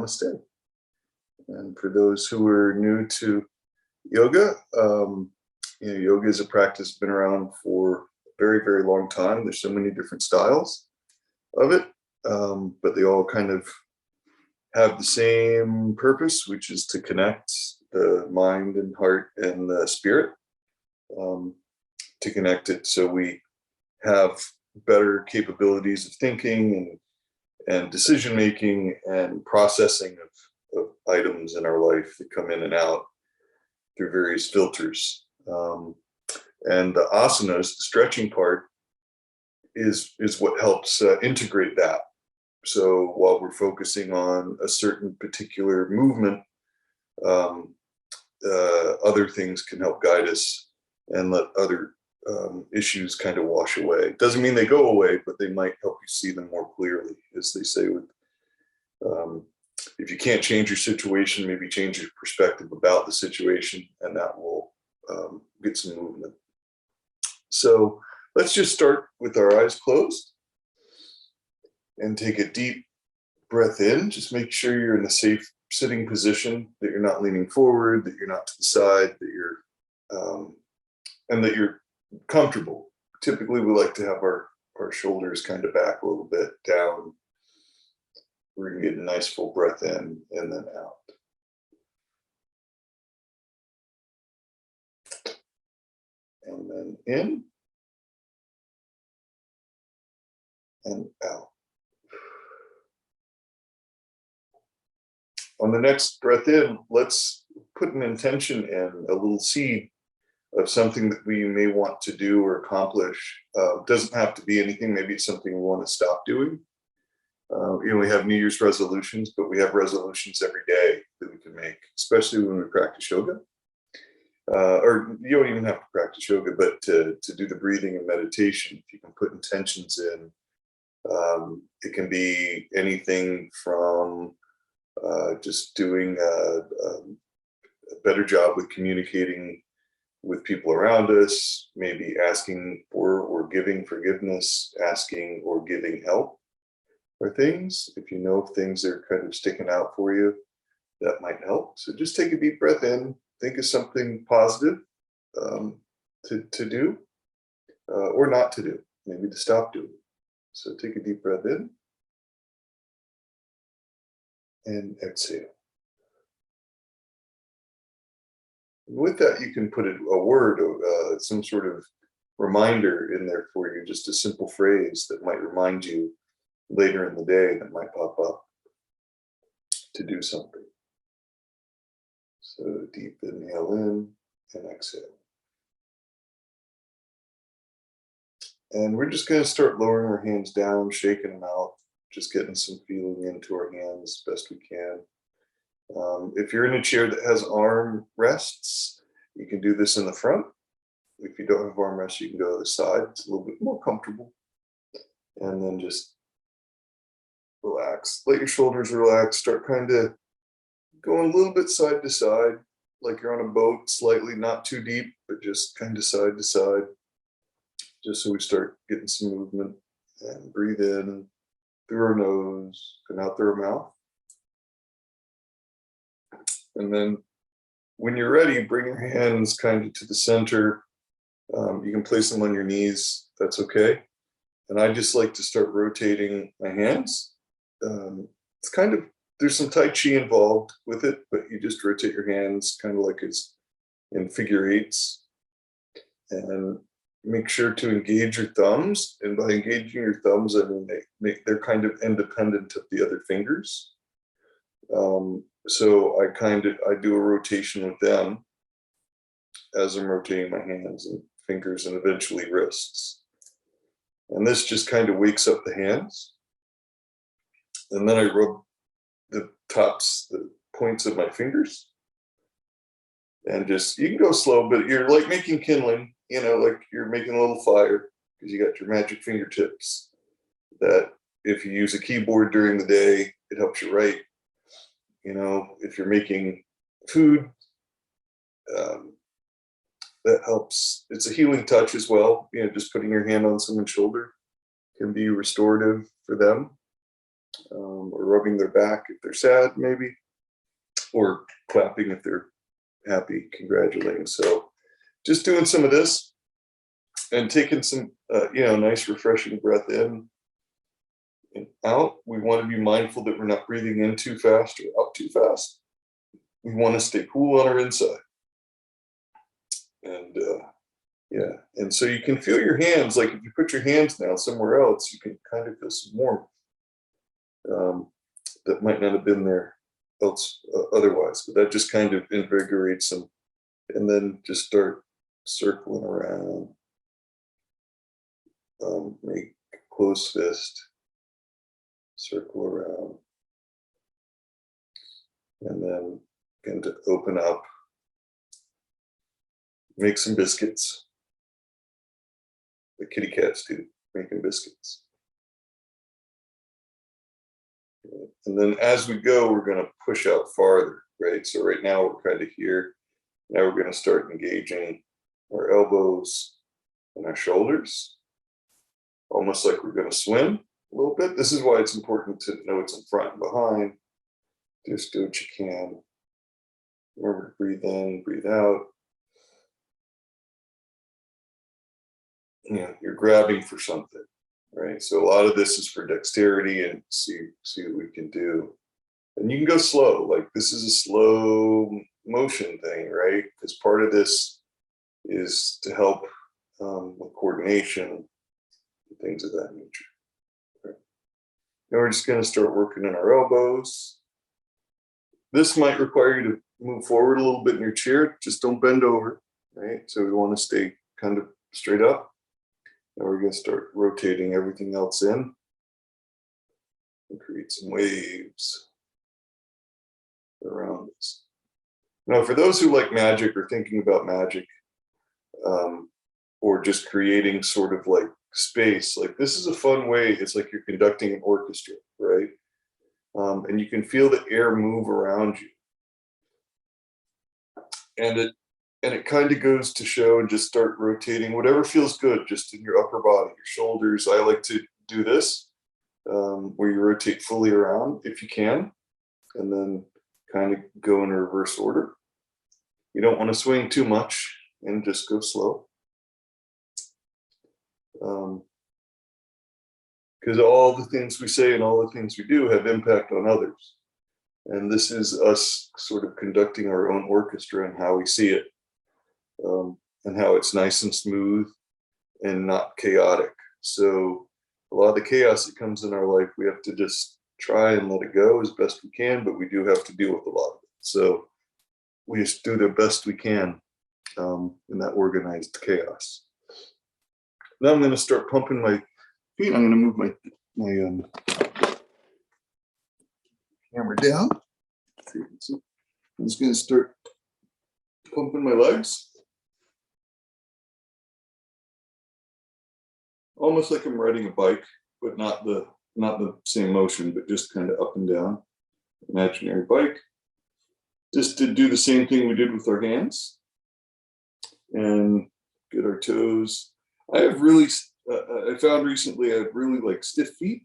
namaste. And for those who are new to yoga, yoga is a practice that's been around for a very, very long time. There's so many different styles of it, but they all kind of have the same purpose, which is to connect the mind and heart and the spirit, to connect it so we have better capabilities of thinking and decision making and processing of items in our life that come in and out through various filters. And the asanas, the stretching part, is what helps integrate that. So while we're focusing on a certain particular movement, other things can help guide us and let other issues kind of wash away. Doesn't mean they go away, but they might help you see them more clearly, as they say with if you can't change your situation, maybe change your perspective about the situation, and that will get some movement. So let's just start with our eyes closed and take a deep breath in. Just make sure you're in a safe sitting position, that you're not leaning forward, that you're not to the side, that you're and that you're comfortable. Typically, we like to have our shoulders kind of back a little bit down. We're going to get a nice full breath in and then out. And then in and out. On the next breath in, let's put an intention in, a little seed of something that we may want to do or accomplish. It doesn't have to be anything. Maybe it's something we want to stop doing. We have New Year's resolutions, but we have resolutions every day that we can make, especially when we practice yoga. Or you don't even have to practice yoga, but to do the breathing and meditation, if you can put intentions in, it can be anything from just doing a better job with communicating with people around us, maybe asking for or giving forgiveness, asking or giving help for things. If you know things are kind of sticking out for you, that might help. So just take a deep breath in, think of something positive to do or not to do, maybe to stop doing. So take a deep breath in and exhale. With that, you can put a word, some sort of reminder in there for you, just a simple phrase that might remind you later in the day that might pop up to do something. So deep inhale in and exhale. And we're just going to start lowering our hands down, shaking them out, just getting some feeling into our hands best we can. If you're in a chair that has arm rests, you can do this in the front. If you don't have arm rests, you can go to the side. It's a little bit more comfortable. And then just relax. Let your shoulders relax. Start kind of going a little bit side to side, like you're on a boat, slightly, not too deep, but just kind of side to side, just so we start getting some movement. And breathe in through our nose and out through our mouth. And then when you're ready, bring your hands kind of to the center. You can place them on your knees. That's okay. And I just like to start rotating my hands. It's kind of, there's some Tai Chi involved with it, but you just rotate your hands kind of like it's in figure eights. And make sure to engage your thumbs. And by engaging your thumbs, I mean they're kind of independent of the other fingers. So I do a rotation with them as I'm rotating my hands and fingers and eventually wrists. And this just kind of wakes up the hands. And then I rub the points of my fingers. And just, you can go slow, but you're like making kindling, like you're making a little fire because you got your magic fingertips that if you use a keyboard during the day, it helps you write. If you're making food, that helps. It's a healing touch as well. Just putting your hand on someone's shoulder can be restorative for them. or rubbing their back if they're sad, maybe, or clapping if they're happy, congratulating. So just doing some of this and taking some, nice refreshing breath in and out. We want to be mindful that we're not breathing in too fast or out too fast. We want to stay cool on our inside. And and so you can feel your hands, like if you put your hands now somewhere else, you can kind of feel some warmth that might not have been there else otherwise, but that just kind of invigorates them. And then just start circling around. Make a closed fist, circle around, and then begin to open up. Make some biscuits. The kitty cats do, making biscuits. And then as we go, we're going to push out farther, right? So right now we're kind of here. Now we're going to start engaging our elbows and our shoulders, almost like we're going to swim a little bit. This is why it's important to know what's in front and behind. Just do what you can. Remember to breathe in, breathe out. You're grabbing for something, right? So a lot of this is for dexterity and see what we can do. And you can go slow, like this is a slow motion thing, right? Because part of this is to help with coordination and things of that nature. Right? Now we're just going to start working in our elbows. This might require you to move forward a little bit in your chair. Just don't bend over, right? So we want to stay kind of straight up. Now we're going to start rotating everything else in and create some waves around us. Now, for those who like magic or thinking about magic, or just creating sort of like space, like this is a fun way. It's like you're conducting an orchestra, right? And you can feel the air move around you. And it kind of goes to show, and just start rotating whatever feels good, just in your upper body, your shoulders. I like to do this, where you rotate fully around if you can, and then kind of go in reverse order. You don't want to swing too much, and just go slow. Because all the things we say and all the things we do have impact on others. And this is us sort of conducting our own orchestra and how we see it. And how it's nice and smooth and not chaotic. So a lot of the chaos that comes in our life, we have to just try and let it go as best we can, but we do have to deal with a lot of it. So we just do the best we can in that organized chaos. Now I'm going to start pumping my feet. I'm going to move my camera down. I'm just going to start pumping my legs. Almost like I'm riding a bike, but not the same motion, but just kind of up and down. Imaginary bike. Just to do the same thing we did with our hands. And get our toes. I have really, I found recently I have really like stiff feet.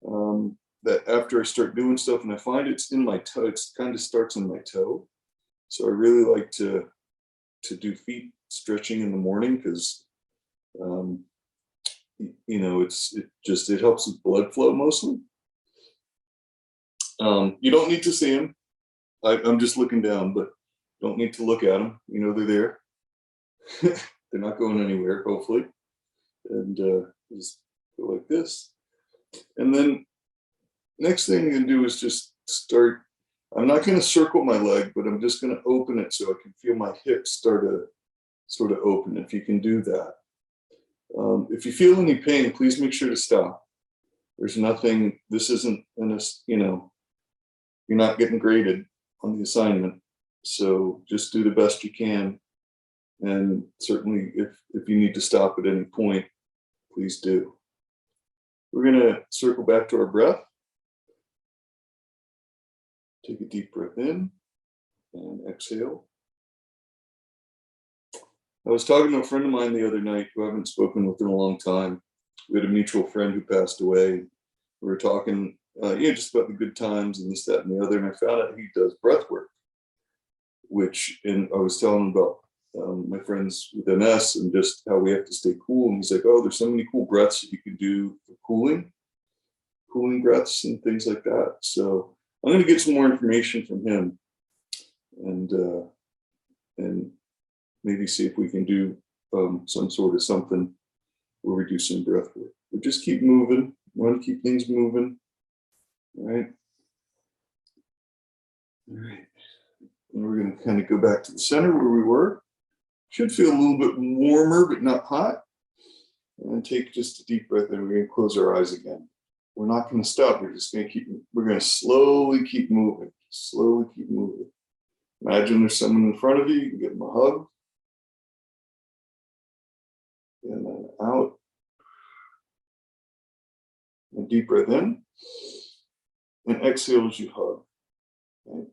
That after I start doing stuff, and I find it's in my toe, it kind of starts in my toe. So I really like to do feet stretching in the morning, because it helps with blood flow mostly. You don't need to see them. I'm just looking down, but don't need to look at them. You know they're there. They're not going anywhere, hopefully. And just go like this. And then next thing I'm going to do is just start. I'm not going to circle my leg, but I'm just going to open it so I can feel my hips start to sort of open, if you can do that. If you feel any pain, please make sure to stop. There's nothing, this isn't, you're not getting graded on the assignment. So just do the best you can. And certainly if you need to stop at any point, please do. We're going to circle back to our breath. Take a deep breath in and exhale. I was talking to a friend of mine the other night who I haven't spoken with in a long time. We had a mutual friend who passed away. We were talking just about the good times and this, that, and the other. And I found out he does breath work, and I was telling him about my friends with MS and just how we have to stay cool. And he's like, oh, there's so many cool breaths that you can do for cooling breaths and things like that. So I'm going to get some more information from him and maybe see if we can do some sort of something where we do some breath work. We just keep moving. We want to keep things moving. All right. All right. And we're going to kind of go back to the center where we were. Should feel a little bit warmer, but not hot. And take just a deep breath in. We're going to close our eyes again. We're not going to stop. We're going to slowly keep moving. Slowly keep moving. Imagine there's someone in front of you. You can give them a hug. And then out. And deep breath in. And exhale as you hug. Right?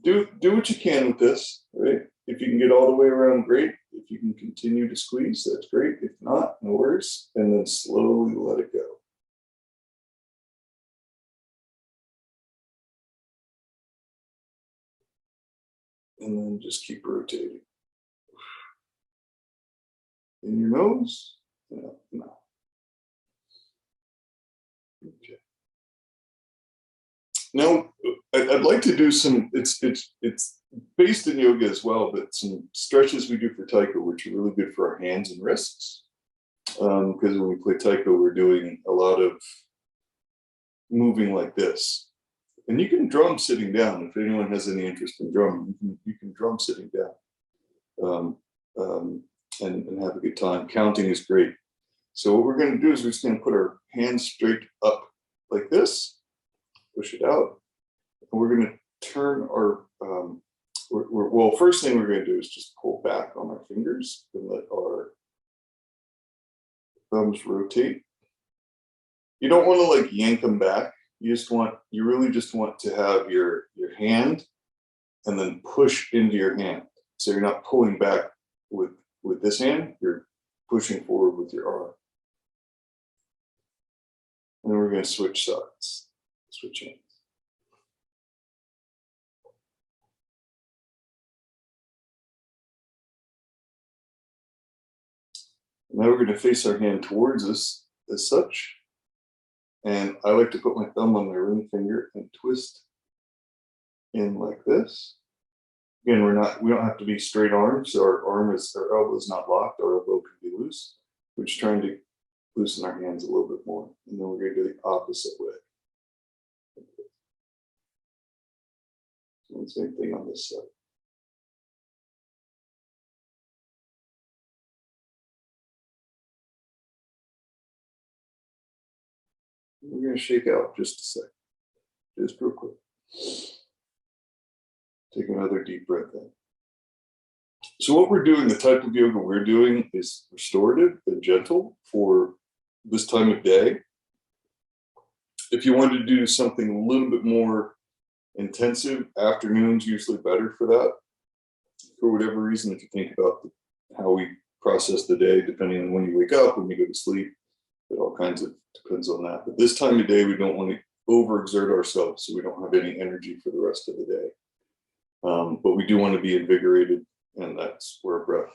Do what you can with this, right? If you can get all the way around, great. If you can continue to squeeze, that's great. If not, no worries. And then slowly let it go. And then just keep rotating. In your nose, no. Okay. Now, I'd like to do some, it's based in yoga as well, but some stretches we do for taiko, which are really good for our hands and wrists. Because when we play taiko, we're doing a lot of moving like this. And you can drum sitting down. If anyone has any interest in drumming, you can drum sitting down and have a good time. Counting is great. So what we're going to do is we're just going to put our hands straight up like this, push it out, and we're going to turn our, well, first thing we're going to do is just pull back on our fingers and let our thumbs rotate. You don't want to like yank them back. You really just want to have your hand and then push into your hand. So you're not pulling back with this hand, you're pushing forward with your arm. And then we're going to switch sides, switch hands. Now we're going to face our hand towards us as such. And I like to put my thumb on my ring finger and twist in like this. Again, we don't have to be straight arms. So our elbow is not locked. Our elbow can be loose. We're just trying to loosen our hands a little bit more. And then we're going to do the opposite way. So same thing on this side. We're going to shake out just a sec, just real quick. Take another deep breath in. So what we're doing, the type of yoga we're doing is restorative and gentle for this time of day. If you wanted to do something a little bit more intensive, afternoon's usually better for that. For whatever reason, if you think about how we process the day, depending on when you wake up, when you go to sleep, it all kinds of depends on that. But this time of day, we don't want to overexert ourselves so we don't have any energy for the rest of the day. But we do want to be invigorated, and that's where breath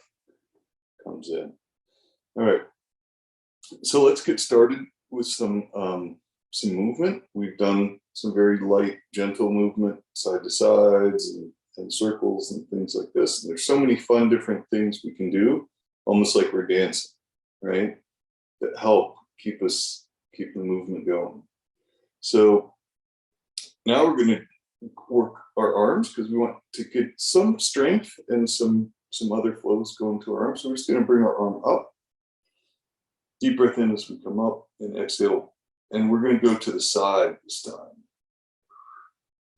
comes in. All right. So let's get started with some movement. We've done some very light, gentle movement, side to sides and circles and things like this. And there's so many fun different things we can do, almost like we're dancing, right? That help keep the movement going. So now we're going to work our arms because we want to get some strength and some other flows going to our arms. So we're just going to bring our arm up. Deep breath in as we come up and exhale. And we're going to go to the side this time.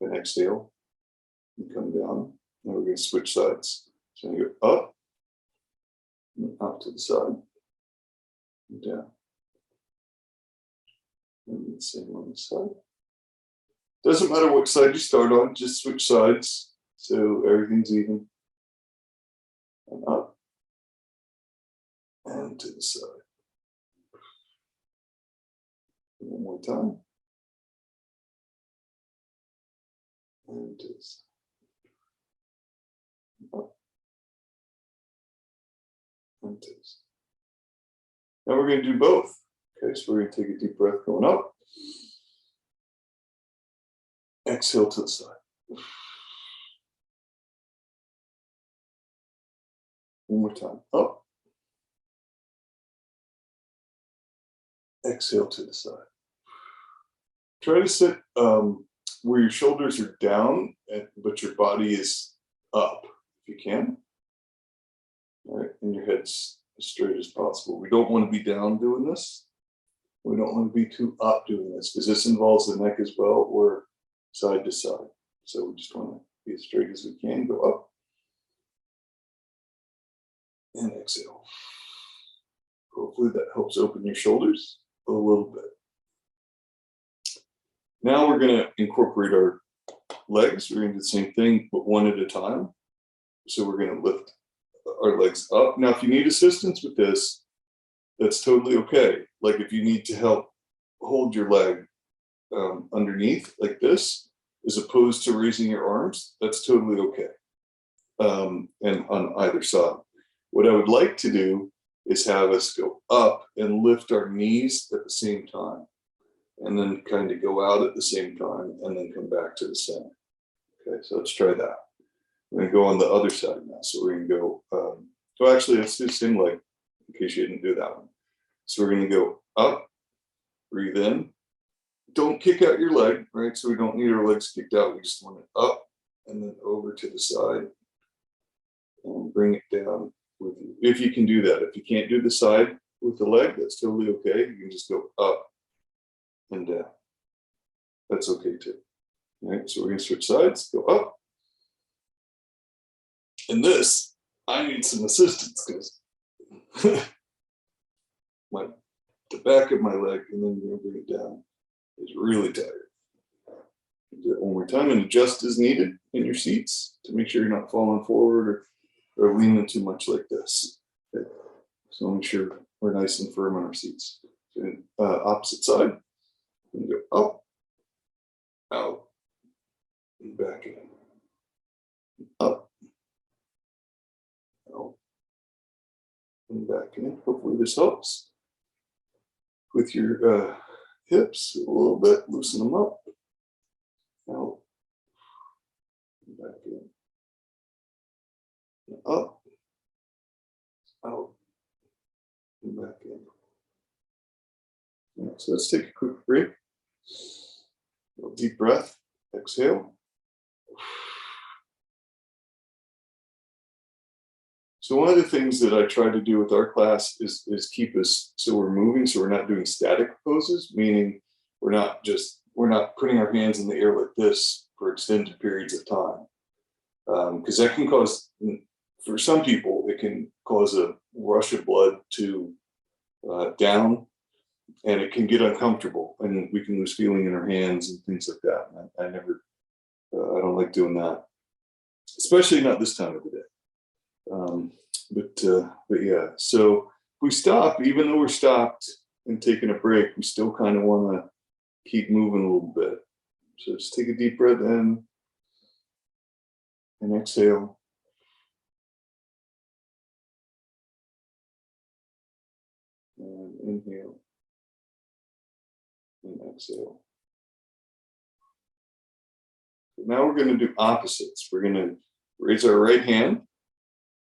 And exhale and come down. Now we're going to switch sides. So I'm going to go up and up to the side and down. And the same on the side. Doesn't matter what side you start on, just switch sides so everything's even. And up and to the side. One more time. into the side. Up. Into the side. Now we're going to do both. Okay, so we're going to take a deep breath going up. Exhale to the side. One more time. Up. Exhale to the side. Try to sit where your shoulders are down, but your body is up, if you can. All right, and your head's as straight as possible. We don't want to be down doing this. We don't want to be too up doing this, because this involves the neck as well, or side to side. So we just want to be as straight as we can. Go up and exhale. Hopefully that helps open your shoulders a little bit. Now we're going to incorporate our legs. We're going to do the same thing, but one at a time. So we're going to lift our legs up. Now, if you need assistance with this, that's totally okay. Like if you need to help hold your leg underneath like this, as opposed to raising your arms, that's totally okay. And on either side. What I would like to do is have us go up and lift our knees at the same time, and then kind of go out at the same time, and then come back to the center. Okay, so let's try that. We're going to go on the other side now. So we're going to go, well, actually, let's do the same leg in case you didn't do that one. So we're going to go up, breathe in. Don't kick out your leg, right? So we don't need our legs kicked out. We just want it up and then over to the side and bring it down with you. If you can do that. If you can't do the side with the leg, that's totally okay. You can just go up and down. That's okay too. All right, so we're going to switch sides, go up. And this, I need some assistance because the back of my leg, and then you're going to bring it down, is really tired. Do it one more time and adjust as needed in your seats to make sure you're not falling forward or leaning too much like this. Okay. So make sure we're nice and firm on our seats. So, opposite side, and go up, out, and back in. Up, out, and back in. Hopefully this helps with your hips a little bit. Loosen them up. Out, and back in. And up, out, and back in. Right, so let's take a quick break. A little deep breath. Exhale. So one of the things that I try to do with our class is keep us so we're moving, so we're not doing static poses, meaning we're not putting our hands in the air like this for extended periods of time, because that can cause, for some people, it can cause a rush of blood to down, and it can get uncomfortable, and we can lose feeling in our hands and things like that. And I don't like doing that, especially not this time of the day. But yeah, so if we stop, even though we're stopped and taking a break, we still kind of want to keep moving a little bit. So just take a deep breath in and exhale. And inhale and exhale. Now we're going to do opposites. We're going to raise our right hand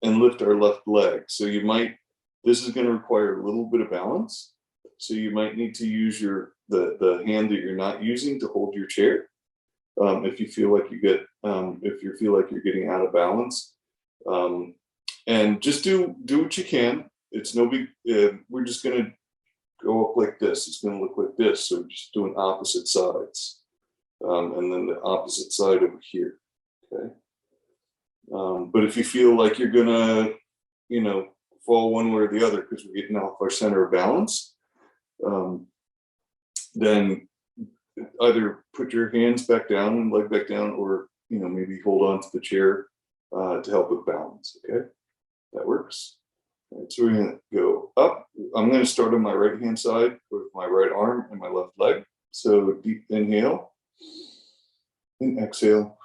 and lift our left leg. So this is going to require a little bit of balance. So you might need to use the hand that you're not using to hold your chair. If you feel like you're getting out of balance, and just do what you can. It's no big. We're just going to go up like this. It's going to look like this. So we're just doing opposite sides, and then the opposite side over here. Okay. But if you feel like you're gonna, fall one way or the other because we're getting off our center of balance, then either put your hands back down and leg back down, or maybe hold on to the chair to help with balance. Okay, that works. All right, so we're gonna go up. I'm gonna start on my right hand side with my right arm and my left leg. So deep inhale and exhale.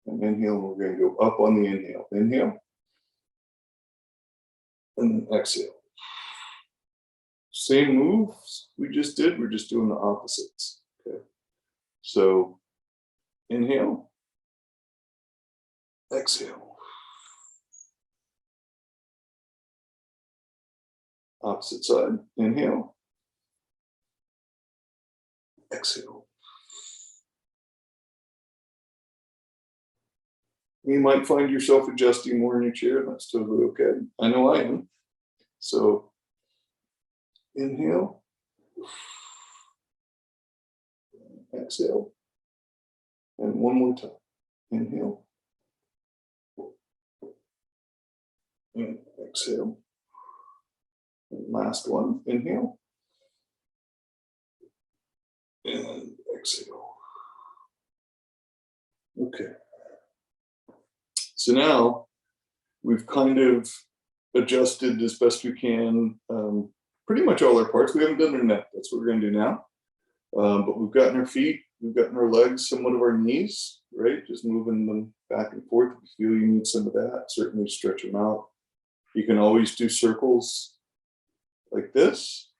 And inhale, and we're going to go up on the inhale. Inhale. And then exhale. Same moves we just did, we're just doing the opposites. Okay. So inhale, exhale. Opposite side, inhale, exhale. You might find yourself adjusting more in your chair. That's totally okay. I know I am. So inhale, exhale, and one more time. Inhale, and exhale. And last one, inhale, and exhale. Okay. So now we've kind of adjusted as best we can pretty much all our parts. We haven't done our neck. That's what we're going to do now. But we've gotten our feet, we've gotten our legs, somewhat of our knees, right? Just moving them back and forth. If you feel you need some of that, certainly stretch them out. You can always do circles like this,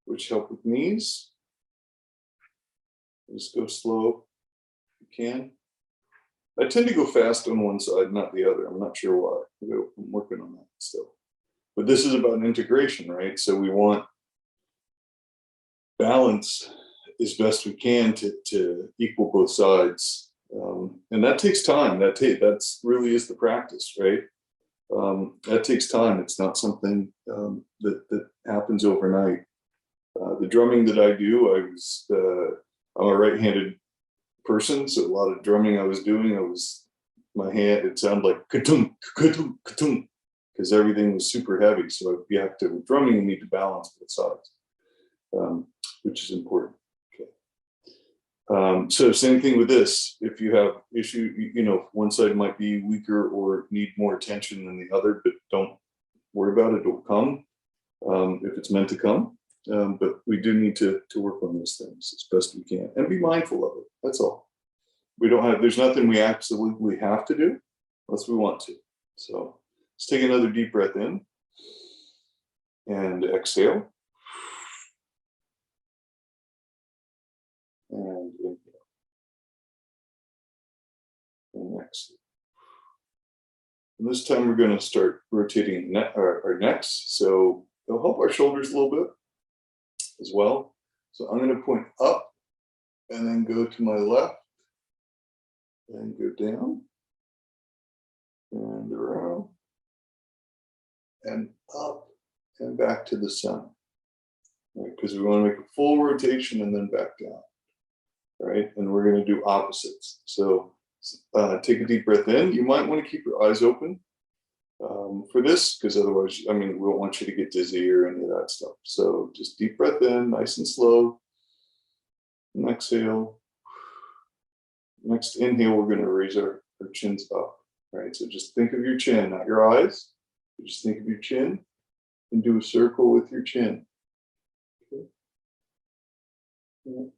which help with knees. Just go slow if you can. I tend to go fast on one side, not the other. I'm not sure why. I'm working on that still. But this is about integration, right? So we want balance as best we can to equal both sides. And that takes time. That's really is the practice, right? That takes time. It's not something that happens overnight. The drumming that I do, I'm a right-handed person, so a lot of drumming I was doing, my hand, it sounded like ka-tung, ka-tung, ka-tung, because everything was super heavy. So you have to, with drumming, you need to balance both sides, which is important. Okay. So same thing with this. If you have issue, one side might be weaker or need more attention than the other, but don't worry about it. It'll come if it's meant to come. But we do need to work on those things as best we can and be mindful of it. That's all. There's nothing we absolutely have to do unless we want to. So let's take another deep breath in and exhale. And inhale. And exhale. And this time we're going to start rotating our necks. So it'll help our shoulders a little bit as well. So I'm going to point up and then go to my left and go down and around and up and back to the center, right? Because we want to make a full rotation and then back down, right? And we're going to do opposites. So take a deep breath in. You might want to keep your eyes open for this, because otherwise, we don't want you to get dizzy or any of that stuff. So just deep breath in, nice and slow, and exhale. Next inhale, we're going to raise our chins up, right? So just think of your chin, not your eyes. Just think of your chin and do a circle with your chin. Okay.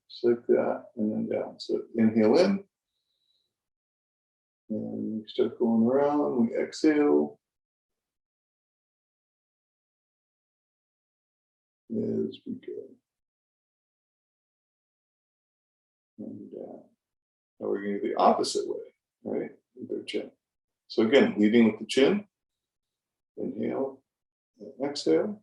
Just like that, and then down. So inhale in, and we start going around. We exhale. As we go. And down. Now we're going to go the opposite way, right? With our chin. So again, leading with the chin. Inhale and exhale.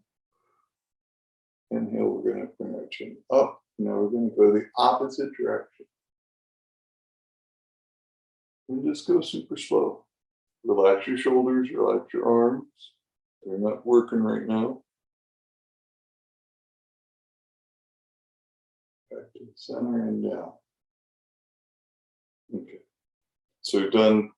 Inhale, we're going to bring our chin up. Now we're going to go the opposite direction. And just go super slow. Relax your shoulders, relax your arms. They're not working right now. Back to the center and down. Okay. So we've done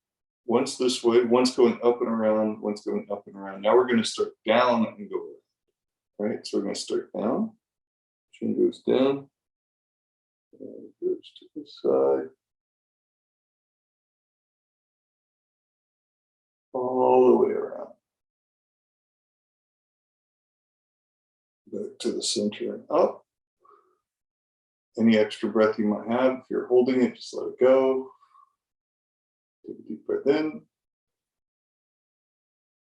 once this way, once going up and around, once going up and around. Now we're going to start down and go around. Right? So we're going to start down. Chin goes down. And it goes to the side. All the way around. Back to the center and up. Any extra breath you might have, if you're holding it, just let it go. Take a deep breath in.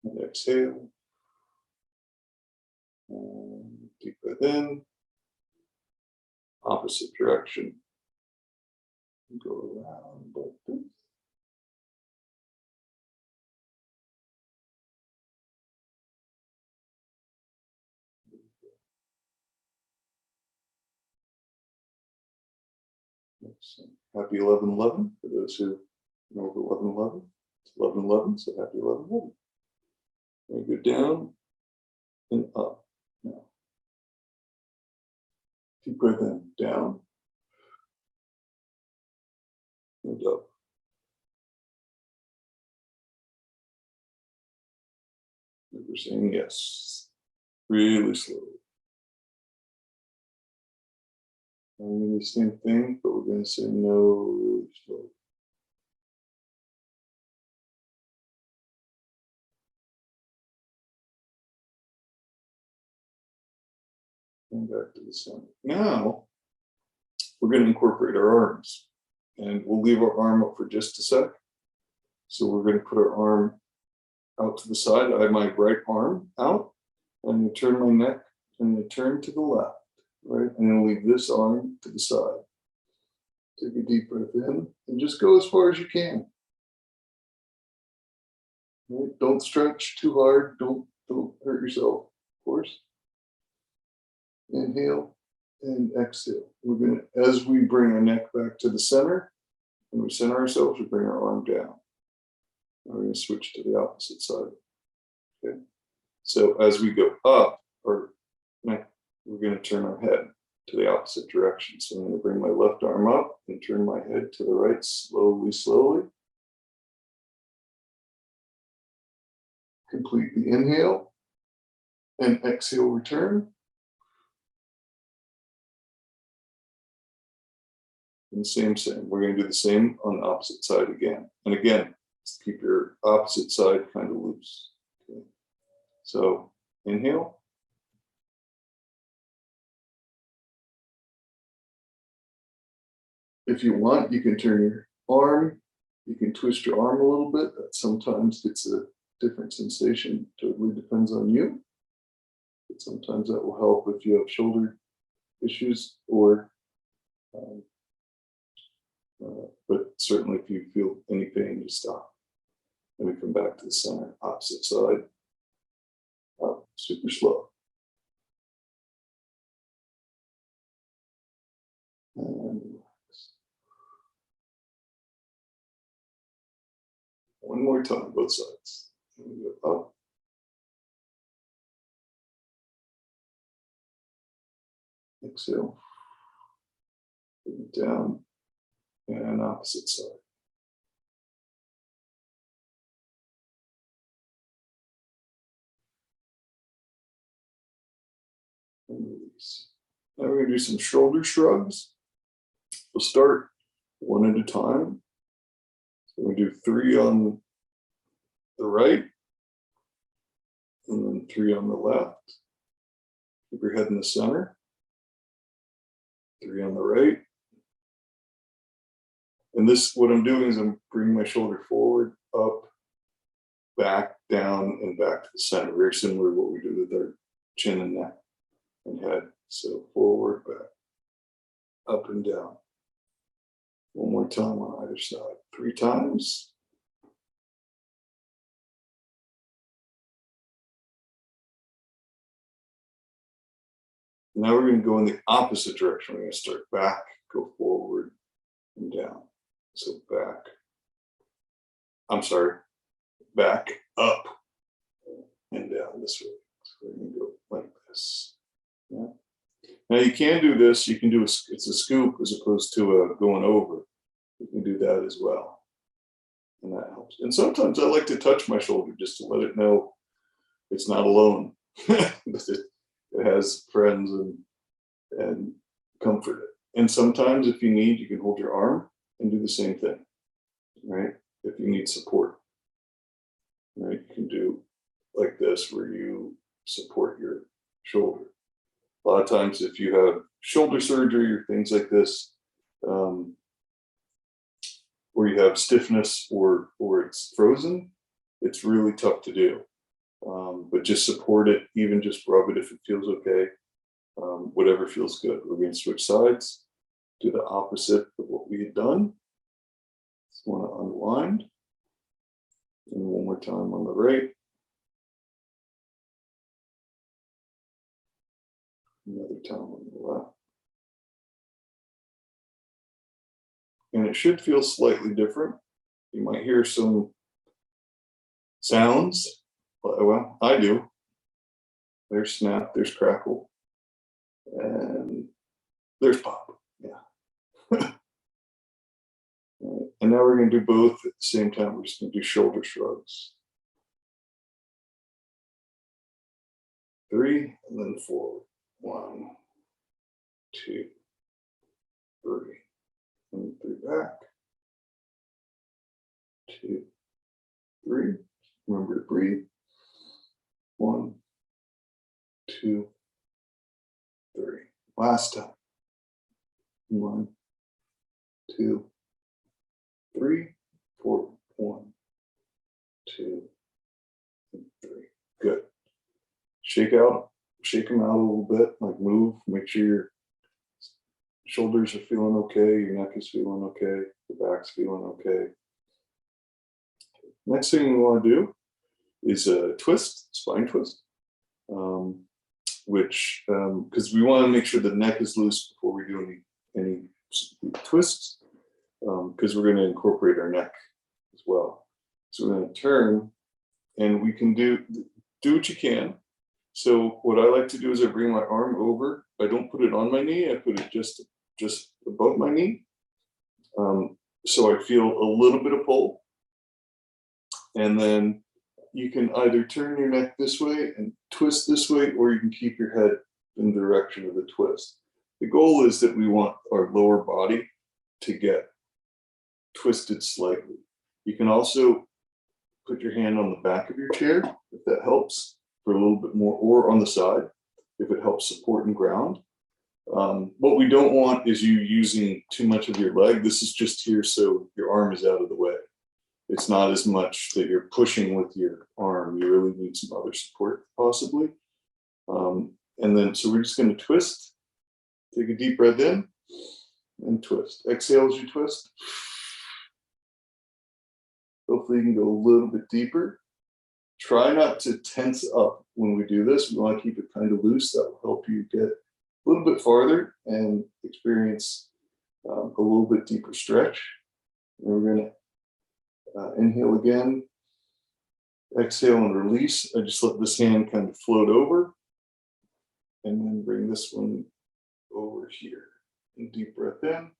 And exhale. And deep breath in. Opposite direction. Go around like this. Happy 11/11 for those who know the 11/11. It's 11/11, so happy 11/11. And go down and up. Now, deep breath in, down and up. And we're saying yes, really slowly. I'm going to do the same thing, but we're going to say no really slowly. And back to the center. Now, we're going to incorporate our arms. And we'll leave our arm up for just a sec. So we're going to put our arm out to the side. I have my right arm out. I'm going to turn my neck and then turn to the left. Right? And then leave this arm to the side. Take a deep breath in and just go as far as you can. Right? Don't stretch too hard. Don't hurt yourself, of course. Inhale and exhale. We're going to, as we bring our neck back to the center, and we center ourselves, we bring our arm down. We're going to switch to the opposite side. Okay. So as we go up our neck, we're going to turn our head to the opposite direction. So I'm going to bring my left arm up and turn my head to the right slowly, slowly. Complete the inhale and exhale, return. And same. We're going to do the same on the opposite side again. And again, keep your opposite side kind of loose. Okay. So inhale. If you want, you can turn your arm, you can twist your arm a little bit. That sometimes gets a different sensation. Totally depends on you. But sometimes that will help if you have shoulder issues or but certainly if you feel any pain, you stop. And we come back to the center, opposite side, up, super slow. And relax. One more time, both sides. And we go up. Exhale. Bring it down. And opposite side. And release. Now we're going to do some shoulder shrugs. We'll start one at a time. So we do 3 on the right, and then 3 on the left. Keep your head in the center. 3 on the right. And this, what I'm doing is I'm bringing my shoulder forward, up, back, down, and back to the center. Very similar to what we do with our chin and neck and head. So forward, back, up and down. One more time on either side. 3 times. Now we're going to go in the opposite direction. We're going to start back, go forward, and down. So back, back, up, and down this way. So we're going to go like this. Yeah. Now you can do this, you can do it's a scoop as opposed to going over. You can do that as well. And that helps. And sometimes I like to touch my shoulder just to let it know it's not alone. It has friends and comfort it. And sometimes if you need, you can hold your arm and do the same thing, right? If you need support, right? You can do like this where you support your shoulder. A lot of times if you have shoulder surgery or things like this, a or you have stiffness or it's frozen, it's really tough to do. But just support it, even just rub it if it feels okay. Whatever feels good. We're going to switch sides, do the opposite of what we had done. Just want to unwind. And one more time on the right. Another time on the left. And it should feel slightly different. You might hear some sounds. Well, I do. There's snap, there's crackle, and there's pop. Yeah. Right. And now we're going to do both at the same time. We're just going to do shoulder shrugs. 3, and then 4. 1, 2, 3, and 3 back. 2, 3. Remember to breathe. 1, 2, 3. Last time. 1, 2, 3, 4. 1, 2, and 3. Good. Shake them out a little bit, like move, make sure your shoulders are feeling okay, your neck is feeling okay, the back's feeling okay. Next thing we want to do is a twist, spine twist, which, because we want to make sure the neck is loose before we do any twists, because we're going to incorporate our neck as well. So we're going to turn, and we can do what you can. So what I like to do is I bring my arm over. I don't put it on my knee. I put it just above my knee. So I feel a little bit of pull. And then you can either turn your neck this way and twist this way, or you can keep your head in the direction of the twist. The goal is that we want our lower body to get twisted slightly. You can also put your hand on the back of your chair, if that helps, for a little bit more, or on the side, if it helps support and ground. What we don't want is you using too much of your leg. This is just here so your arm is out of the way. It's not as much that you're pushing with your arm. You really need some other support, possibly. And then, so we're just going to twist. Take a deep breath in and twist. Exhale as you twist. Hopefully you can go a little bit deeper. Try not to tense up when we do this. We want to keep it kind of loose. That will help you get a little bit farther and experience a little bit deeper stretch. And we're going to inhale again, exhale and release. I just let this hand kind of float over, and then bring this one over here. And deep breath in,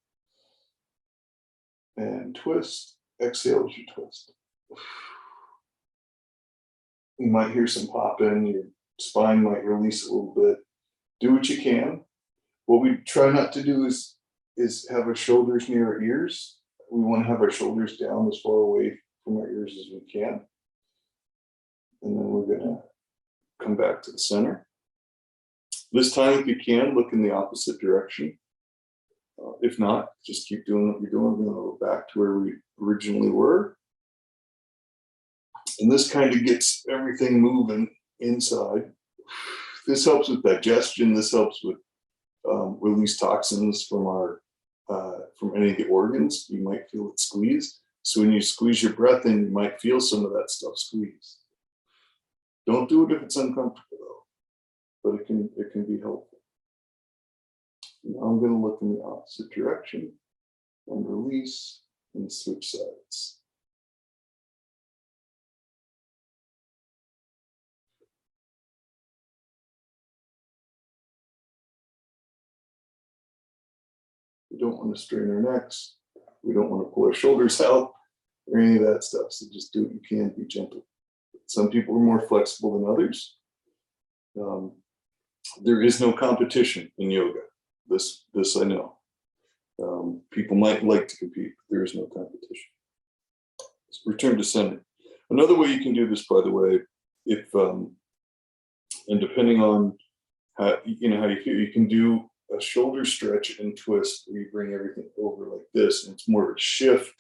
and twist. Exhale as you twist. You might hear some pop in, your spine might release a little bit. Do what you can. What we try not to do is have our shoulders near our ears. We want to have our shoulders down as far away from our ears as we can. And then we're going to come back to the center. This time, if you can, look in the opposite direction. If not, just keep doing what you're doing. We're going to go back to where we originally were. And this kind of gets everything moving inside. This helps with digestion. This helps with release toxins from from any of the organs. You might feel it squeeze. So when you squeeze your breath in, you might feel some of that stuff squeeze. Don't do it if it's uncomfortable, though, but it can be helpful. Now I'm going to look in the opposite direction and release and switch sides. We don't want to strain our necks. We don't want to pull our shoulders out or any of that stuff. So just do what you can, be gentle. Some people are more flexible than others. There is no competition in yoga. This I know. People might like to compete, but there is no competition. Let's return to center. Another way you can do this, by the way, if and depending on how how you feel, you can do a shoulder stretch and twist where you bring everything over like this, and it's more of a shift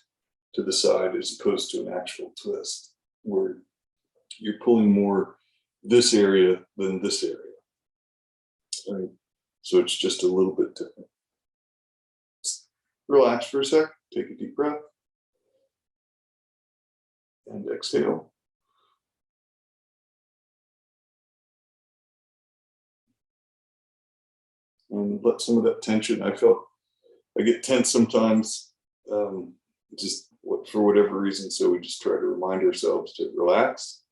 to the side as opposed to an actual twist, where you're pulling more this area than this area. Right? So it's just a little bit different. Relax for a sec, take a deep breath, and exhale. And let some of that tension, I get tense sometimes, just for whatever reason, so we just try to remind ourselves to relax.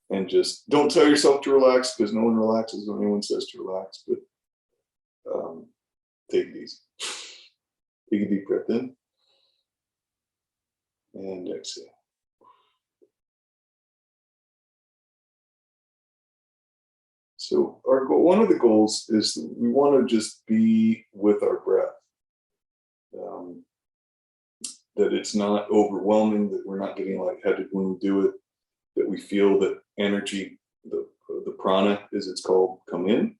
And just don't tell yourself to relax, because no one relaxes when anyone says to relax, but take it easy. Take a deep breath in and exhale. So our goal, one of the goals is that we want to just be with our breath. That it's not overwhelming, that we're not getting lightheaded when we do it, that we feel that energy, the prana, as it's called, come in.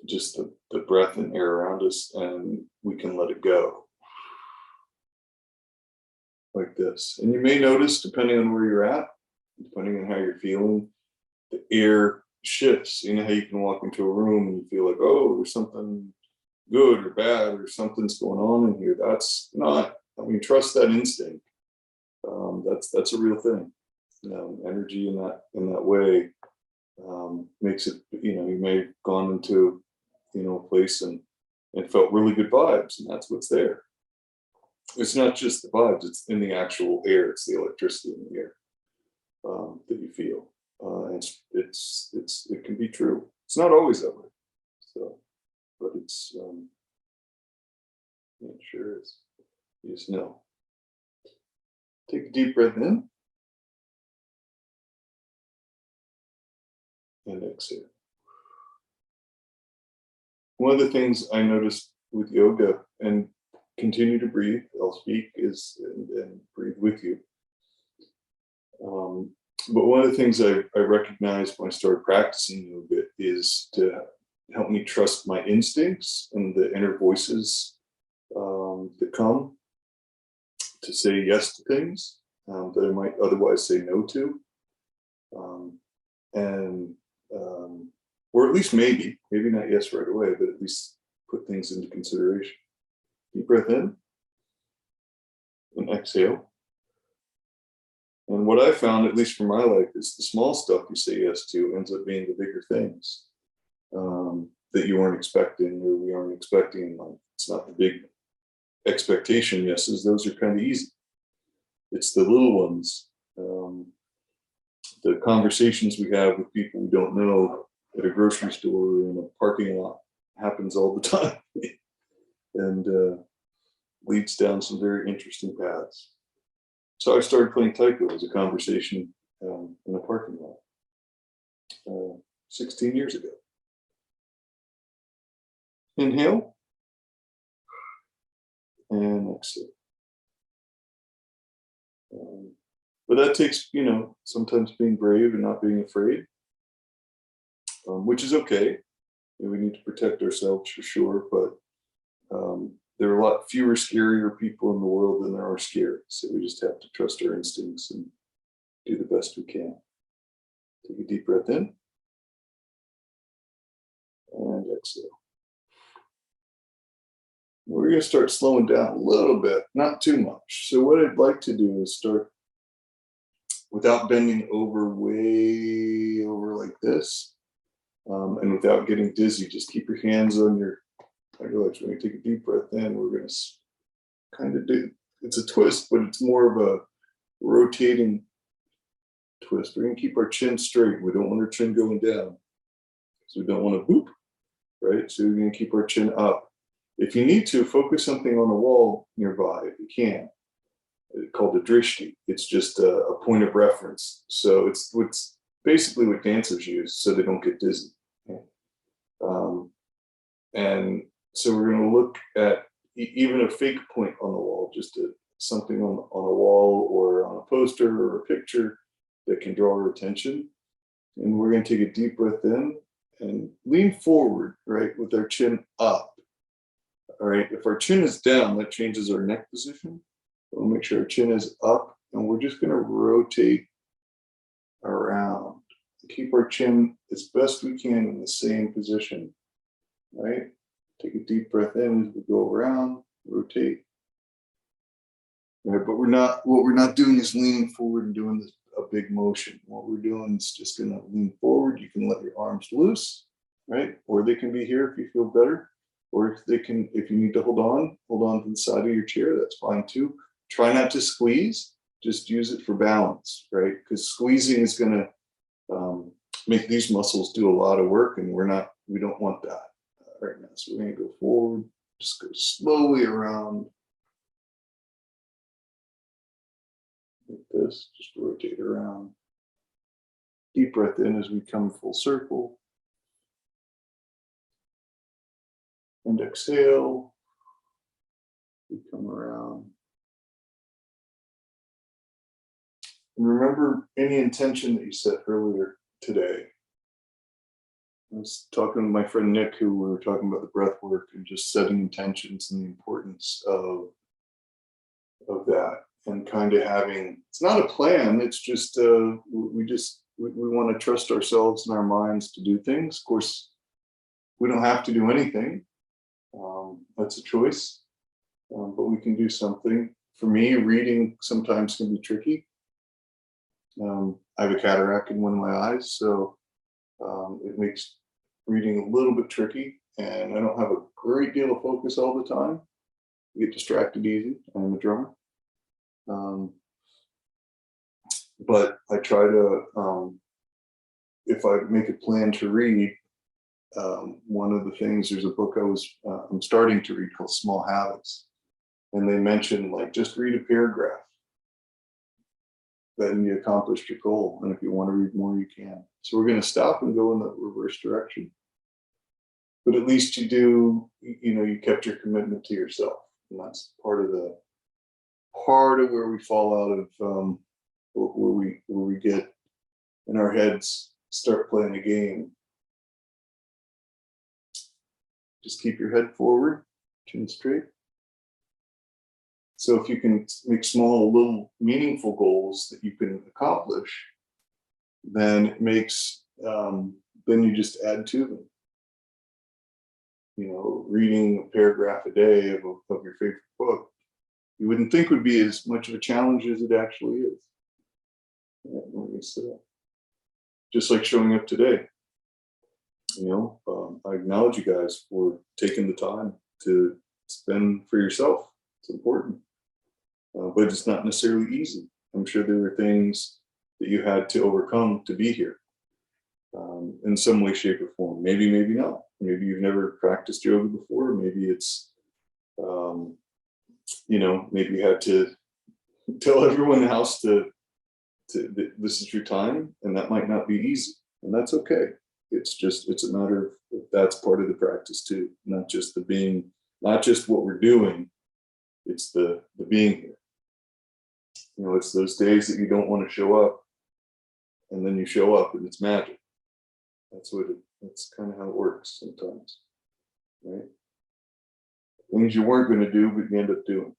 Just the breath and air around us, and we can let it go. Like this. And you may notice, depending on where you're at, depending on how you're feeling, the air shifts. You know how you can walk into a room and you feel like, oh, there's something good or bad or something's going on in here. That's not, I mean, trust that instinct. That's a real thing. Energy in that way makes it, you may have gone into, a place and felt really good vibes, and that's what's there. It's not just the vibes, it's in the actual air, it's the electricity in the air that you feel. And it can be true. It's not always that way. So, but it sure is. You just know. Take a deep breath in and exhale. One of the things I noticed with yoga, and continue to breathe, I'll speak and breathe with you. But one of the things I recognized when I started practicing yoga is to help me trust my instincts and the inner voices that come to say yes to things that I might otherwise say no to. Or at least maybe not yes right away, but at least put things into consideration. Deep breath in and exhale. And what I found, at least for my life, is the small stuff you say yes to ends up being the bigger things that you weren't expecting, or we aren't expecting. Like, it's not the big expectation yeses; those are kind of easy. It's the little ones, the conversations we have with people we don't know at a grocery store or in a parking lot happens all the time, and leads down some very interesting paths. So I started playing taiko as a conversation in a parking lot 16 years ago. Inhale and exhale. But that takes, sometimes being brave and not being afraid, which is okay. We need to protect ourselves for sure, but there are a lot fewer scarier people in the world than there are scared. So we just have to trust our instincts and do the best we can. Take a deep breath in and exhale. We're going to start slowing down a little bit, not too much. So what I'd like to do is start without bending over way over like this, and without getting dizzy. Just keep your hands on your, I realize when you take a deep breath in, we're going to kind of do, it's a twist, but it's more of a rotating twist. We're going to keep our chin straight. We don't want our chin going down, so we don't want to boop, right? So we're going to keep our chin up. If you need to, focus something on the wall nearby, if you can. It's called a drishti. It's just a point of reference. So it's basically what dancers use so they don't get dizzy. And so we're going to look at even a fake point on the wall, just something on a wall or on a poster or a picture that can draw our attention. And we're going to take a deep breath in and lean forward, right, with our chin up. All right, if our chin is down, that changes our neck position. We'll make sure our chin is up, and we're just going to rotate around. Keep our chin as best we can in the same position, right? Take a deep breath in as we go around, rotate. Right, but what we're not doing is leaning forward and doing this, a big motion. What we're doing is just going to lean forward. You can let your arms loose, right? Or they can be here if you feel better. Or if you need to hold on to the side of your chair, that's fine too. Try not to squeeze, just use it for balance, right? Because squeezing is going to make these muscles do a lot of work, and we don't want that right now. So we're going to go forward, just go slowly around like this, just rotate around. Deep breath in as we come full circle. And exhale, we come around. And remember any intention that you set earlier today. I was talking with my friend Nick, who we were talking about the breath work and just setting intentions and the importance of that, and kind of having, it's not a plan, it's just we want to trust ourselves and our minds to do things. Of course, we don't have to do anything. That's a choice, but we can do something. For me, reading sometimes can be tricky. I have a cataract in one of my eyes, so it makes reading a little bit tricky, and I don't have a great deal of focus all the time. I get distracted easy. I'm a drummer. But I try to, if I make a plan to read, one of the things, there's a book I'm starting to read called Small Habits, and they mention like just read a paragraph, then you accomplished your goal, and if you want to read more, you can. So we're going to stop and go in the reverse direction, but at least you kept your commitment to yourself, and that's part of where we fall out of where we get in our heads, start playing a game. Just keep your head forward, chin straight. So if you can make small, little, meaningful goals that you can accomplish, then it makes, then you just add to them. Reading a paragraph a day of your favorite book, you wouldn't think would be as much of a challenge as it actually is. Just like showing up today. I acknowledge you guys for taking the time to spend for yourself. It's important, but it's not necessarily easy. I'm sure there were things that you had to overcome to be here, in some way, shape, or form. Maybe not. Maybe you've never practiced yoga before. Maybe it's, maybe you had to tell everyone in the house to this is your time, and that might not be easy, and that's okay. It's a matter of that's part of the practice too, not just what we're doing, it's the being here. It's those days that you don't want to show up, and then you show up and it's magic. That's kind of how it works sometimes, right? Things you weren't going to do, but you end up doing.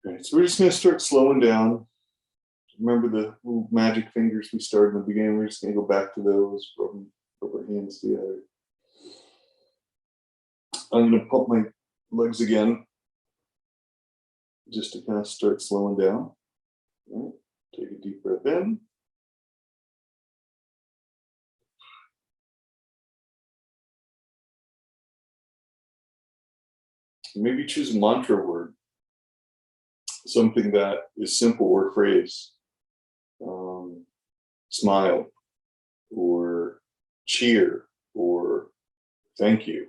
Okay, so we're just going to start slowing down. Remember the little magic fingers we started in the beginning? We're just going to go back to those, rub our hands together. I'm going to pump my legs again, just to kind of start slowing down. All right. Take a deep breath in. Maybe choose a mantra word, something that is simple or phrase. Smile, or cheer, or thank you.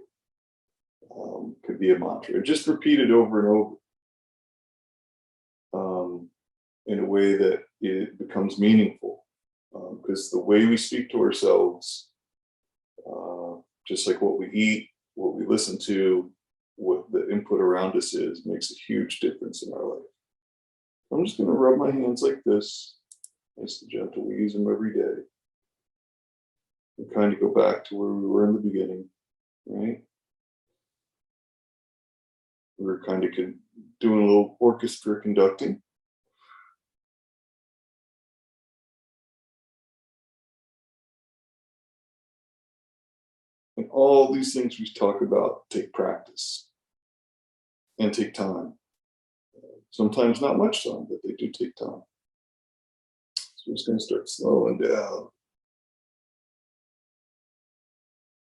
Could be a mantra. Just repeat it over and over in a way that it becomes meaningful. Because the way we speak to ourselves, just like what we eat, what we listen to, what the input around us is, makes a huge difference in our life. I'm just going to rub my hands like this, nice and gentle. We use them every day. And kind of go back to where we were in the beginning, right? we're kind of doing a little orchestra conducting. And all these things we talk about take practice and take time. Sometimes not much time, but they do take time. So we're just going to start slowing down.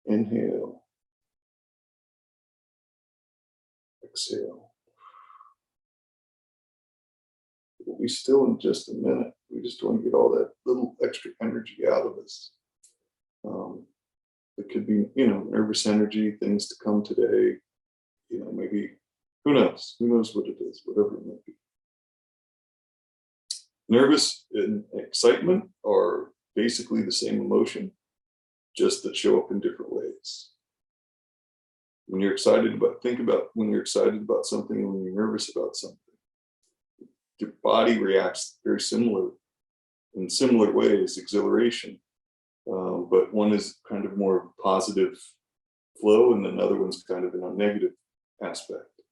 Inhale. Exhale. We'll be still in just a minute. We just want to get all that little extra energy out of us. It could be, nervous energy, things to come today, maybe, who knows? Who knows what it is, whatever it might be. Nervous and excitement are basically the same emotion, just that show up in different ways. When you're excited think about when you're excited about something and when you're nervous about something. Your body reacts very in similar ways, exhilaration. But one is kind of more positive flow, and another one's kind of in a negative aspect.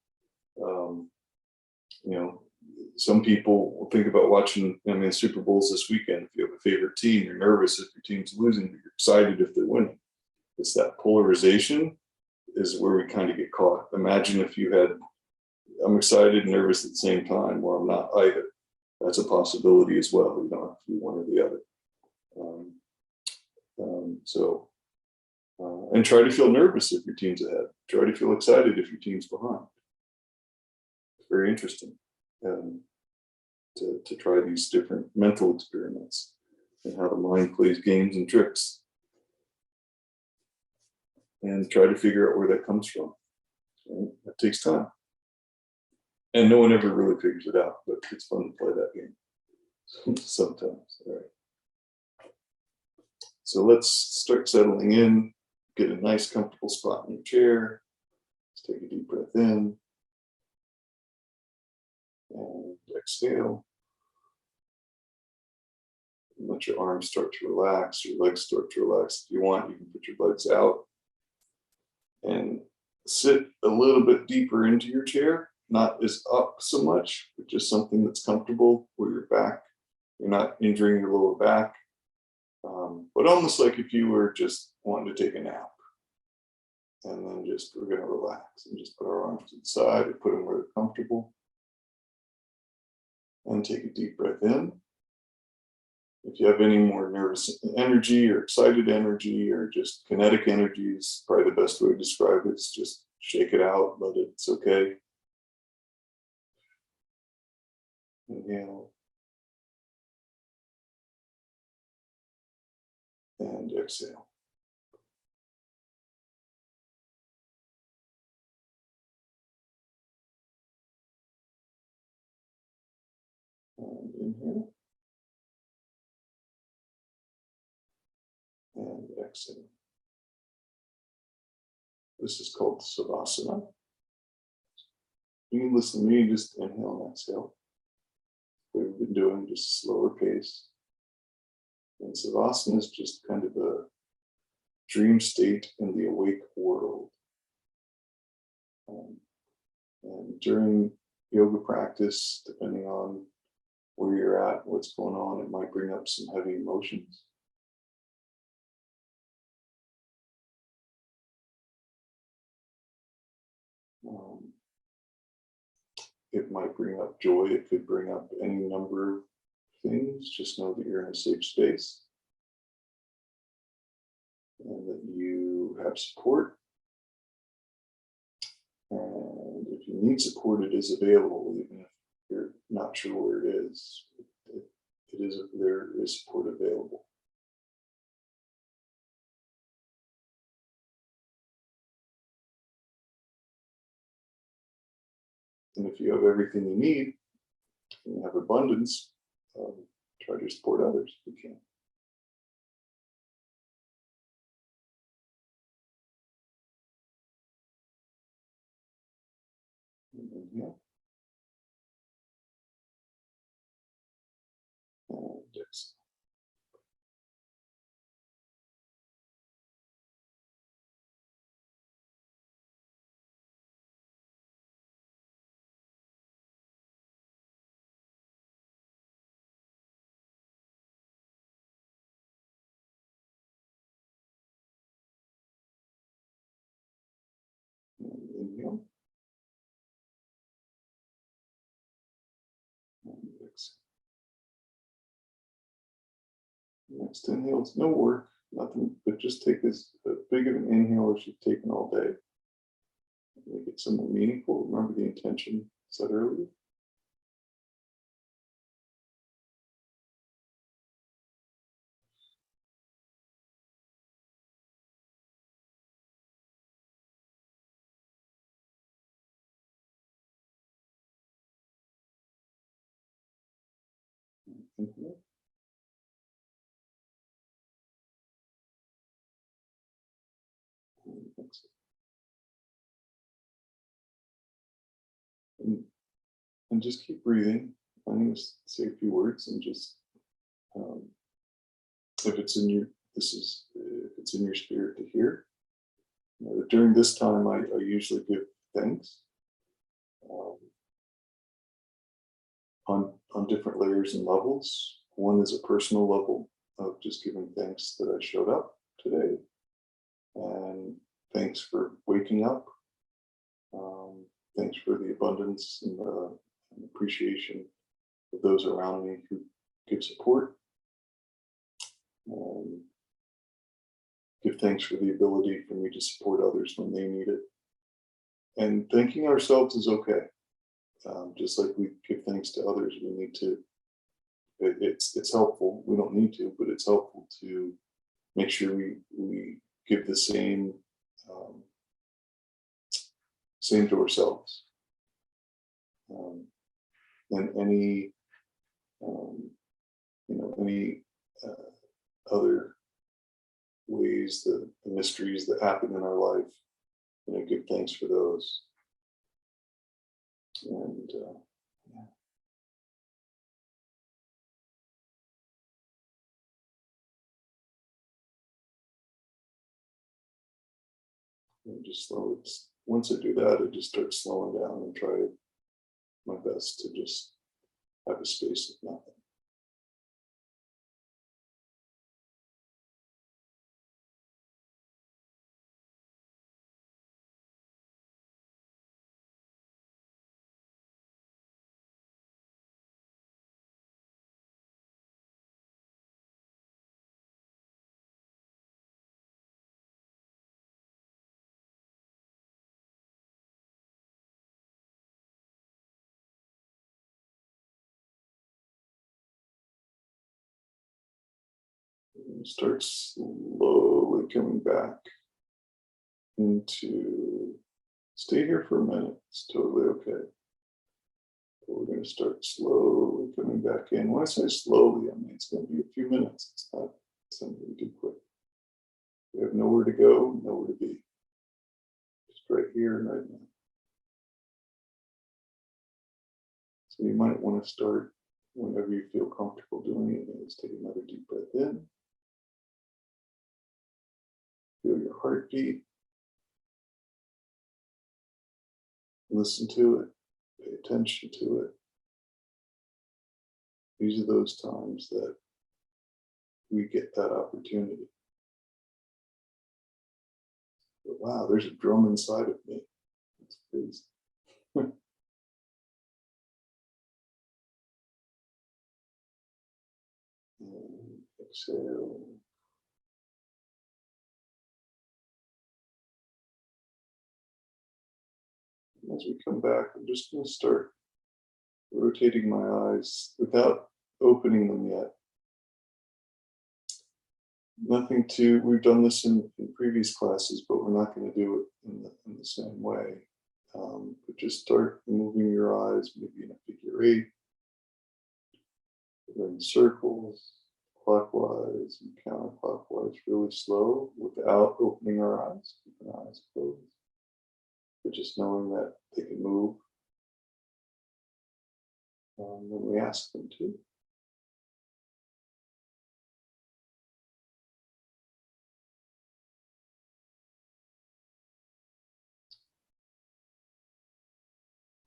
Some people will think about watching, Super Bowls this weekend. If you have a favorite team, you're nervous if your team's losing, but you're excited if they're winning. It's that polarization is where we kind of get caught. Imagine if you had, I'm excited and nervous at the same time, or I'm not either. That's a possibility as well. You don't have to be one or the other. And try to feel nervous if your team's ahead. Try to feel excited if your team's behind. It's very interesting to try these different mental experiments and how the mind plays games and tricks. And try to figure out where that comes from. Right? That takes time. And no one ever really figures it out, but it's fun to play that game sometimes. All right. So let's start settling in. Get a nice, comfortable spot in your chair. Let's take a deep breath in. And exhale. And let your arms start to relax, your legs start to relax. If you want, you can put your legs out and sit a little bit deeper into your chair, not as up so much, but just something that's comfortable where you're not injuring your lower back, but almost like if you were just wanting to take a nap. And then we're going to relax and just put our arms to the side and put them where they're comfortable. And take a deep breath in. If you have any more nervous energy or excited energy or just kinetic energy is probably the best way to describe it. It's just shake it out, it's okay. Inhale. And exhale. And inhale. And exhale. This is called Savasana. You can listen to me, just inhale and exhale. We've been doing just slower pace. And Savasana is just kind of a dream state in the awake world. And during yoga practice, depending on where you're at, what's going on, it might bring up some heavy emotions. It might bring up joy. It could bring up any number of things. Just know that you're in a safe space and that you have support. And if you need support, it is available, even if you're not sure where it is. There is support available. And if you have everything you need, and you have abundance, try to support others if you can. And inhale. And exhale. Inhale. And exhale. Next inhale is no work, nothing, but just take as big of an inhale as you've taken all day. Make it somewhat meaningful. Remember the intention said earlier. Inhale. And exhale. And just keep breathing. I'm going to say a few words and just, if it's in your, if it's in your spirit to hear. During this time, I usually give thanks on different layers and levels. One is a personal level of just giving thanks that I showed up today, and thanks for waking up. Thanks for the abundance and appreciation of those around me who give support. Give thanks for the ability for me to support others when they need it. And thanking ourselves is okay. Just like we give thanks to others, we need to, it's helpful. We don't need to, but it's helpful to make sure we give the same to ourselves. And any other ways, the mysteries that happen in our life, give thanks for those. And and just slow it. Once I do that, I just start slowing down and try my best to just have a space of nothing. And start slowly coming back into, stay here for a minute, it's totally okay. But we're going to start slowly coming back in. When I say slowly, I mean it's going to be a few minutes. It's not something we do quick. We have nowhere to go, nowhere to be. Just right here and right now. So you might want to start whenever you feel comfortable doing it. Let's take another deep breath in. Feel your heartbeat. Listen to it. Pay attention to it. These are those times that we get that opportunity. But wow, there's a drum inside of me. That's crazy. And exhale. And as we come back, I'm just going to start rotating my eyes without opening them yet. Nothing to, we've done this in previous classes, but we're not going to do it in the same way. But just start moving your eyes, maybe in a figure 8, in circles, clockwise and counterclockwise, really slow, without opening our eyes, keeping our eyes closed. But just knowing that they can move when we ask them to.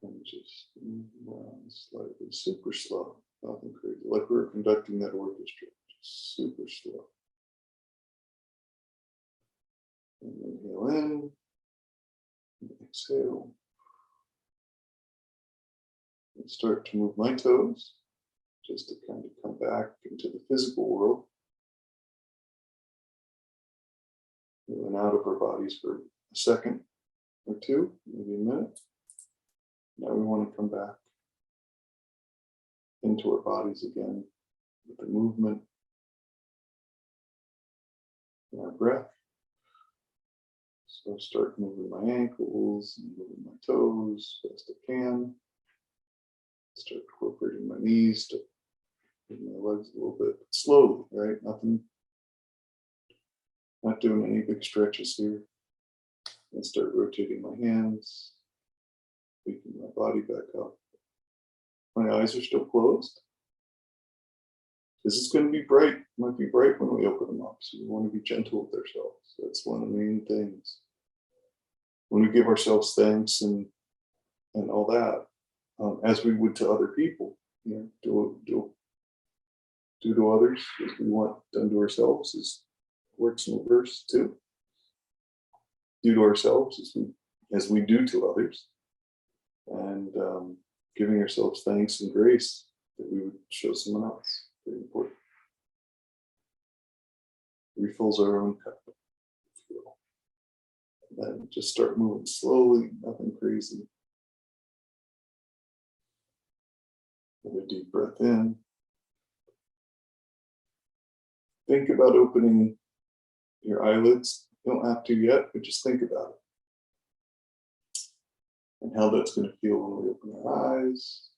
And just move around slightly, super slow, nothing crazy, like we were conducting that orchestra, just super slow. And inhale in, exhale. And start to move my toes, just to kind of come back into the physical world. We went out of our bodies for a second or two, maybe a minute. Now we want to come back into our bodies again with the movement and our breath. So I start moving my ankles and moving my toes best I can. Start incorporating my knees to move my legs a little bit slowly, right? Not doing any big stretches here. And start rotating my hands, waking my body back up. My eyes are still closed. This is going to be bright. It might be bright when we open them up. So we want to be gentle with ourselves. That's one of the main things. When we give ourselves thanks and all that, as we would to other people, do to others as we want done to ourselves, is works in reverse too. Do to ourselves as we do to others, and giving ourselves thanks and grace that we would show someone else. Very important. Refills our own cup. And then just start moving slowly, nothing crazy. Another deep breath in. Think about opening your eyelids. You don't have to yet, but just think about it. And how that's going to feel when we open our eyes.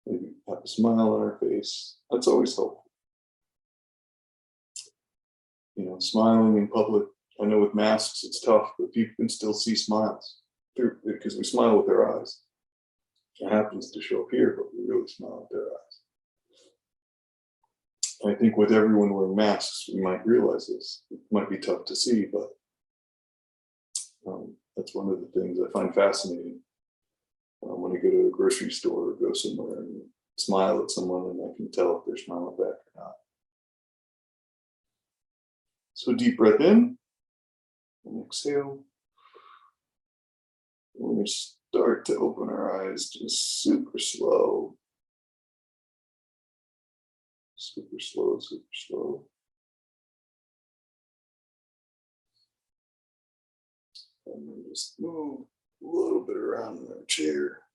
Maybe have a smile on our face. That's always helpful. Smiling in public. I know with masks it's tough, but people can still see smiles because we smile with our eyes. It happens to show up here, but we really smile with our eyes. I think with everyone wearing masks, we might realize this. It might be tough to see, but that's one of the things I find fascinating when I go to a grocery store or go somewhere and smile at someone, and I can tell if they're smiling back or not. So deep breath in and exhale. When we start to open our eyes, just super slow. Super slow, super slow. And then just move a little bit around in our chair.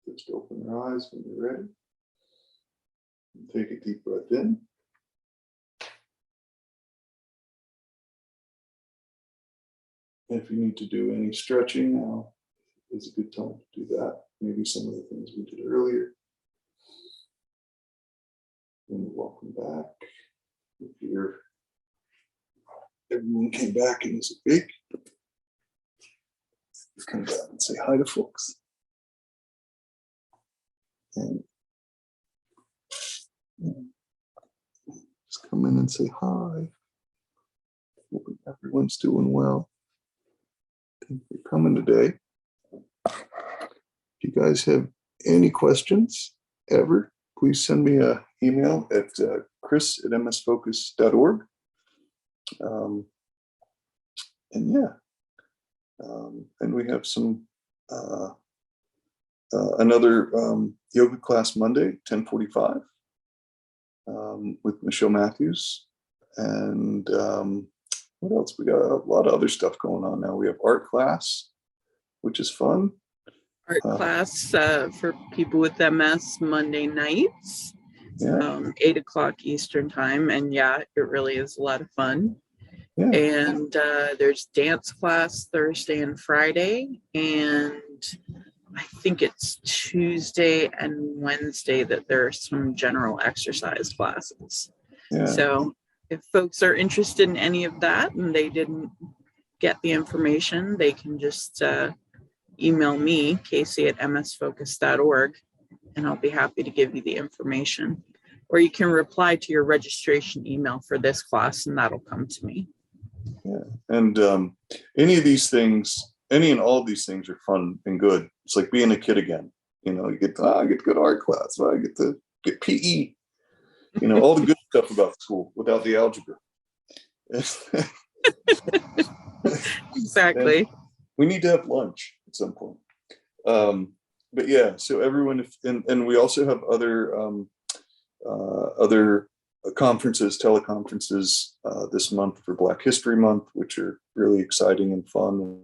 Just open our eyes when you're ready. And take a deep breath in. If you need to do any stretching now, is a good time to do that. Maybe some of the things we did earlier. And welcome back. If everyone came back and is big, come down and say hi to folks. And just come in and say hi. Hope everyone's doing well. Thank you for coming today. If you guys have any questions ever, please send me an email at chris@msfocus.org. And we have some another yoga class Monday, 10:45, with Michelle Matthews. And what else? We got a lot of other stuff going on now. We have art class, which is fun. Art class for people with MS Monday nights, 8 o'clock Eastern time. And yeah, it really is a lot of fun. Yeah. And there's dance class Thursday and Friday. And I think it's Tuesday and Wednesday that there are some general exercise classes. Yeah. So if folks are interested in any of that and they didn't get the information, they can just email me, casey@msfocus.org, and I'll be happy to give you the information. Or you can reply to your registration email for this class and that'll come to me. Yeah, and any and all of these things are fun and good. It's like being a kid again. You get to go to art class. I get to get PE. You know, all the good stuff about school without the algebra. Exactly. And we need to have lunch at some point. But yeah, so everyone, and we also have other conferences, teleconferences this month for Black History Month, which are really exciting and fun.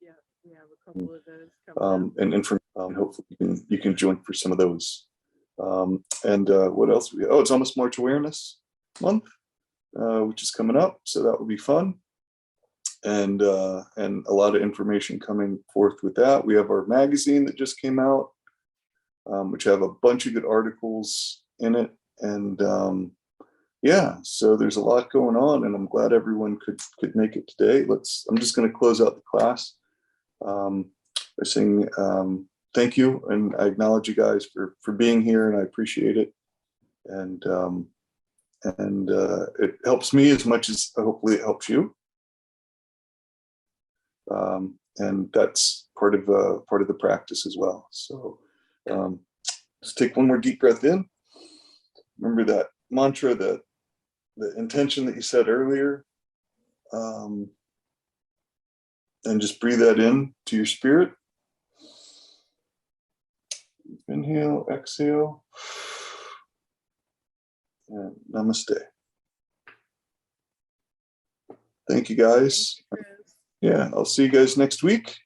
Yeah, we have a couple of those coming up. And hopefully you can join for some of those. And what else? It's almost March Awareness Month, which is coming up, so that will be fun. And a lot of information coming forth with that. We have our magazine that just came out, which have a bunch of good articles in it. And yeah, so there's a lot going on, and I'm glad everyone could make it today. I'm just going to close out the class by saying thank you, and I acknowledge you guys for being here, and I appreciate it. And it helps me as much as hopefully it helps you. And that's part of the practice as well. So just take one more deep breath in. Remember that mantra, the intention that you said earlier, and just breathe that in to your spirit. Inhale, exhale, and namaste. Thank you, guys. Yeah, I'll see you guys next week.